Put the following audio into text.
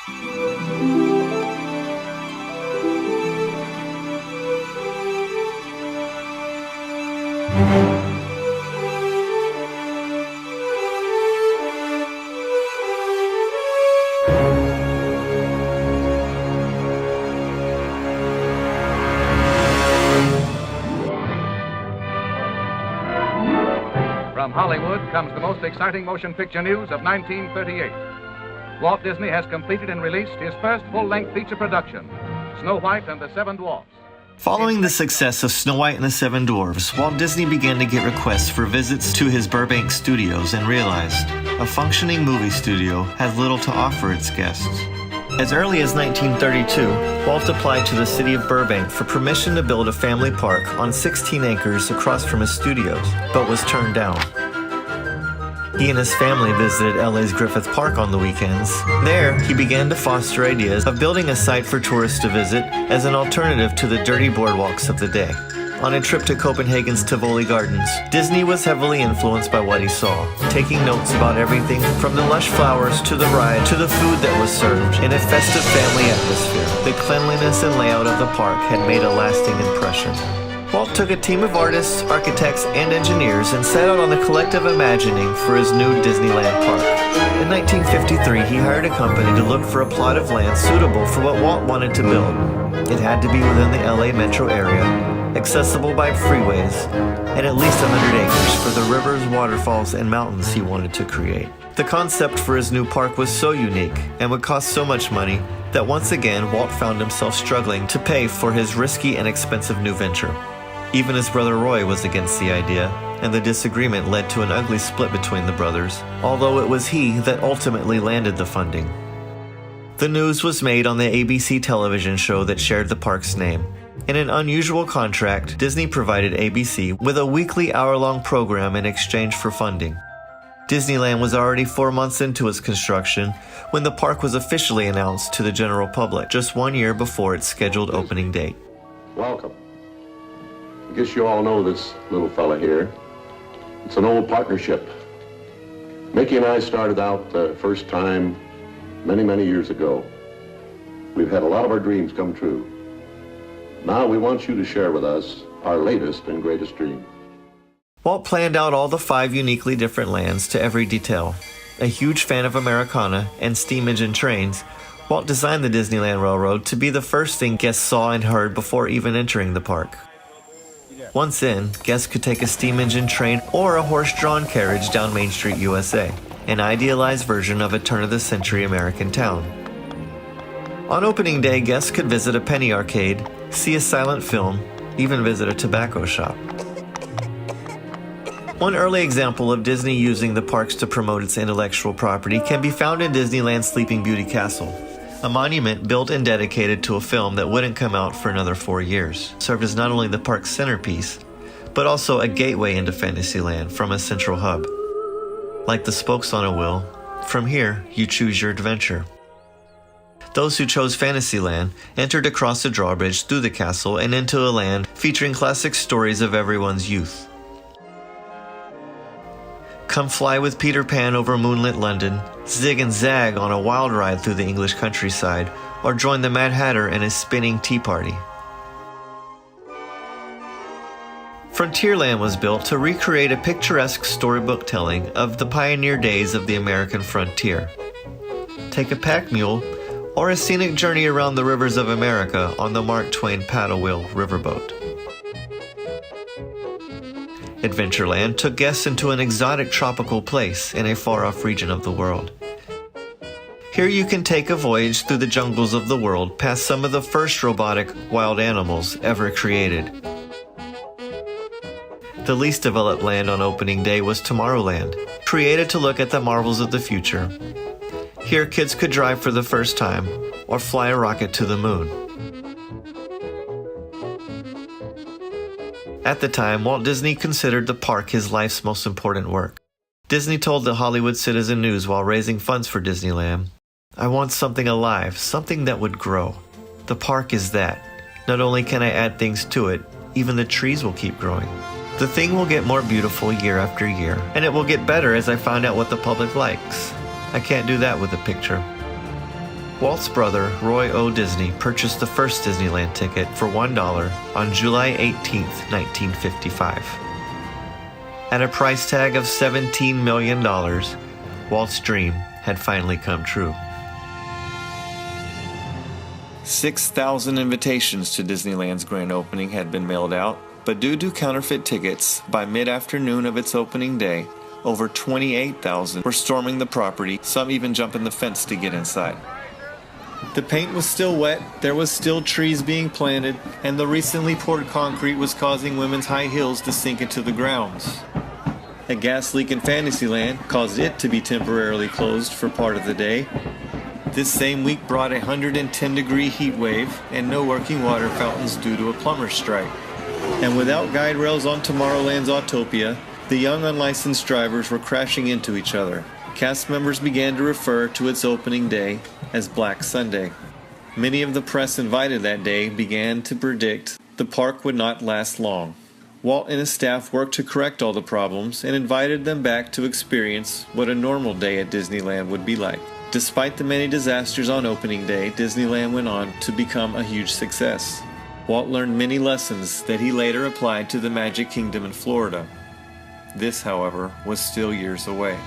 From Hollywood comes the most exciting motion picture news of 1938. Walt Disney has completed and released his first full-length feature production, Snow White and the Seven Dwarfs. Following the success of Snow White and the Seven Dwarfs, Walt Disney began to get requests for visits to his Burbank studios and realized a functioning movie studio has little to offer its guests. As early as 1932, Walt applied to the city of Burbank for permission to build a family park on 16 acres across from his studios, but was turned down. He and his family visited LA's Griffith Park on the weekends. There, he began to foster ideas of building a site for tourists to visit as an alternative to the dirty boardwalks of the day. On a trip to Copenhagen's Tivoli Gardens, Disney was heavily influenced by what he saw, taking notes about everything from the lush flowers to the ride to the food that was served in a festive family atmosphere. The cleanliness and layout of the park had made a lasting impression. Walt took a team of artists, architects, and engineers and set out on the collective imagining for his new Disneyland park. In 1953, he hired a company to look for a plot of land suitable for what Walt wanted to build. It had to be within the LA metro area, accessible by freeways, and at least 100 acres for the rivers, waterfalls, and mountains he wanted to create. The concept for his new park was so unique and would cost so much money that once again Walt found himself struggling to pay for his risky and expensive new venture. Even his brother Roy was against the idea, and the disagreement led to an ugly split between the brothers, although it was he that ultimately landed the funding. The news was made on the ABC television show that shared the park's name. In an unusual contract, Disney provided ABC with a weekly hour-long program in exchange for funding. Disneyland was already 4 months into its construction when the park was officially announced to the general public, just 1 year before its scheduled opening date. Welcome. I guess you all know this little fella here. It's an old partnership. Mickey and I started out the first time many, many years ago. We've had a lot of our dreams come true. Now we want you to share with us our latest and greatest dream. Walt planned out all the 5 uniquely different lands to every detail. A huge fan of Americana and steam engine trains, Walt designed the Disneyland Railroad to be the first thing guests saw and heard before even entering the park. Once in, guests could take a steam engine train or a horse-drawn carriage down Main Street, USA, an idealized version of a turn-of-the-century American town. On opening day, guests could visit a penny arcade, see a silent film, even visit a tobacco shop. One early example of Disney using the parks to promote its intellectual property can be found in Disneyland's Sleeping Beauty Castle. A monument built and dedicated to a film that wouldn't come out for another 4 years, served as not only the park's centerpiece, but also a gateway into Fantasyland from a central hub. Like the spokes on a wheel, from here you choose your adventure. Those who chose Fantasyland entered across the drawbridge through the castle and into a land featuring classic stories of everyone's youth. Come fly with Peter Pan over moonlit London, zig and zag on a wild ride through the English countryside, or join the Mad Hatter in his spinning tea party. Frontierland was built to recreate a picturesque storybook telling of the pioneer days of the American frontier. Take a pack mule or a scenic journey around the rivers of America on the Mark Twain paddle wheel riverboat. Adventureland took guests into an exotic tropical place in a far-off region of the world. Here you can take a voyage through the jungles of the world past some of the first robotic wild animals ever created. The least developed land on opening day was Tomorrowland, created to look at the marvels of the future. Here kids could drive for the first time or fly a rocket to the moon. At the time, Walt Disney considered the park his life's most important work. Disney told the Hollywood Citizen News while raising funds for Disneyland, "I want something alive, something that would grow. The park is that. Not only can I add things to it, even the trees will keep growing. The thing will get more beautiful year after year, and it will get better as I find out what the public likes. I can't do that with a picture." Walt's brother, Roy O. Disney, purchased the first Disneyland ticket for $1 on July 18, 1955. At a price tag of $17 million, Walt's dream had finally come true. 6,000 invitations to Disneyland's grand opening had been mailed out, but due to counterfeit tickets, by mid-afternoon of its opening day, over 28,000 were storming the property, some even jumping the fence to get inside. The paint was still wet, there was still trees being planted, and the recently poured concrete was causing women's high heels to sink into the grounds. A gas leak in Fantasyland caused it to be temporarily closed for part of the day. This same week brought a 110-degree heat wave and no working water fountains due to a plumber's strike. And without guide rails on Tomorrowland's Autopia, the young unlicensed drivers were crashing into each other. Cast members began to refer to its opening day as Black Sunday. Many of the press invited that day began to predict the park would not last long. Walt and his staff worked to correct all the problems and invited them back to experience what a normal day at Disneyland would be like. Despite the many disasters on opening day, Disneyland went on to become a huge success. Walt learned many lessons that he later applied to the Magic Kingdom in Florida. This, however, was still years away.